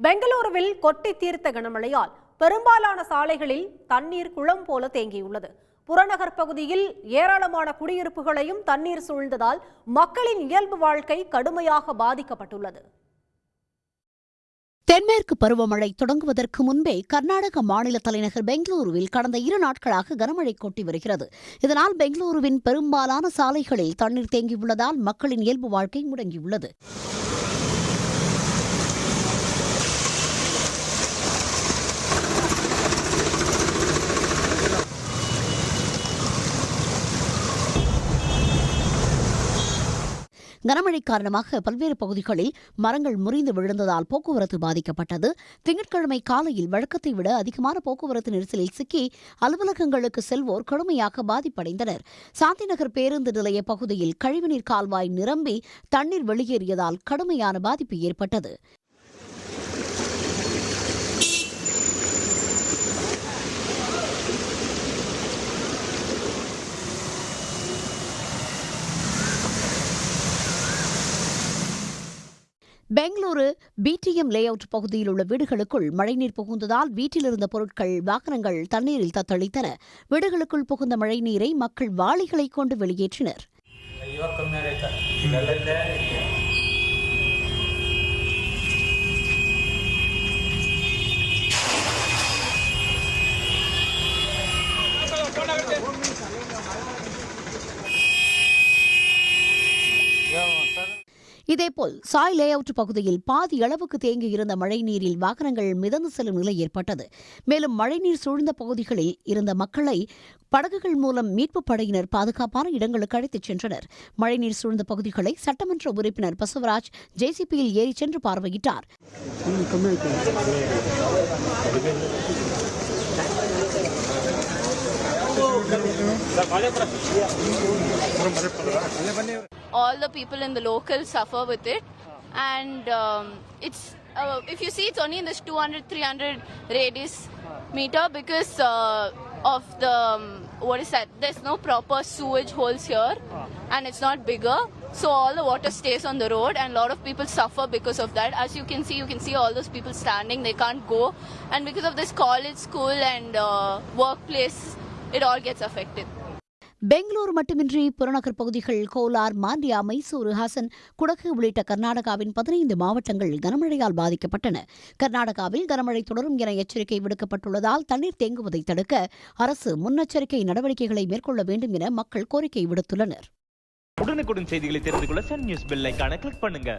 பெங்களூருவில் கொட்டி தீர்த்த கனமழையால் பெரும்பாலான சாலைகளில் தண்ணீர் குளம் போல தேங்கியுள்ளது. புறநகர் பகுதியில் ஏராளமான குடியிருப்புகளையும் தண்ணீர் சூழ்ந்ததால் மக்களின் இயல்பு வாழ்க்கை கடுமையாக பாதிக்கப்பட்டுள்ளது. தென்மேற்கு பருவமழை தொடங்குவதற்கு முன்பே கர்நாடக மாநில தலைநகர் பெங்களூருவில் கடந்த 2 நாட்களாக கனமழை கொட்டி வருகிறது. இதனால் பெங்களூருவின் பெரும்பாலான சாலைகளில் தண்ணீர் தேங்கியுள்ளதால் மக்களின் இயல்பு வாழ்க்கை முடங்கியுள்ளது. கனமழை காரணமாக பல்வேறு பகுதிகளில் மரங்கள் முறிந்து விழுந்ததால் போக்குவரத்து பாதிக்கப்பட்டது. திங்கட்கிழமை காலையில் வழக்கத்தை விட அதிகமான போக்குவரத்து நெரிசலில் சிக்கி அலுவலகங்களுக்கு செல்வோர் கடுமையாக பாதிப்படைந்தனர். சாந்திநகர் பேருந்து நிலைய பகுதியில் கழிவுநீர் கால்வாய் நிரம்பி தண்ணீர் வெளியேறியதால் கடுமையான பாதிப்பு ஏற்பட்டது. பெங்களூரு பிடிஎம் லே அவுட் பகுதியில் உள்ள வீடுகளுக்குள் மழைநீர் புகுந்ததால் வீட்டிலிருந்த பொருட்கள், வாகனங்கள் தண்ணீரில் தத்தளித்தன. வீடுகளுக்குள் புகுந்த மழைநீரை மக்கள் வாளிகளை கொண்டு வெளியேற்றினர். இதேபோல் சாய் லே அவுட் பகுதியில் பாதி அளவுக்கு தேங்கியிருந்த மழைநீரில் வாகனங்கள் மிதந்து செல்லும் நிலை ஏற்பட்டது. மேலும் மழைநீர் சூழ்ந்த பகுதிகளில் இருந்த மக்களை படகுகள் மூலம் மீட்புப் படையினர் பாதுகாப்பான இடங்களுக்கு அழைத்துச் சென்றனர். மழைநீர் சூழ்ந்த பகுதிகளை சட்டமன்ற உறுப்பினர் பசவராஜ் ஜேசிபியில் ஏறி சென்று பார்வையிட்டார். All the people in the locals suffer with it, and it's if you see, it's only in this 200-300 radius meter because of the what is that? There's no proper sewage holes here, and it's not bigger, so all the water stays on the road, and a lot of people suffer because of that. As you can see all those people standing, they can't go, and because of this college, school, and workplace, it all gets affected. Bengaluru மட்டுமின்றி புறநகர் பகுதிகள் கோலார், மாண்டியா, மைசூரு, ஹசன், குடகு உள்ளிட்ட கர்நாடகாவின் 15 மாவட்டங்கள் கனமழையால் பாதிக்கப்பட்டன. கர்நாடகாவில் கனமழை தொடரும் என எச்சரிக்கை விடுக்கப்பட்டுள்ளதால் தண்ணீர் தேங்குவதை தடுக்க அரசு முன்னெச்சரிக்கை நடவடிக்கைகளை மேற்கொள்ள வேண்டும் என மக்கள் கோரிக்கை விடுத்துள்ளனர். உடனுக்குடன் செய்திகளை தெரிந்து கொள்ள சன் நியூஸ் பெல் ஐகானை கிளிக் பண்ணுங்க.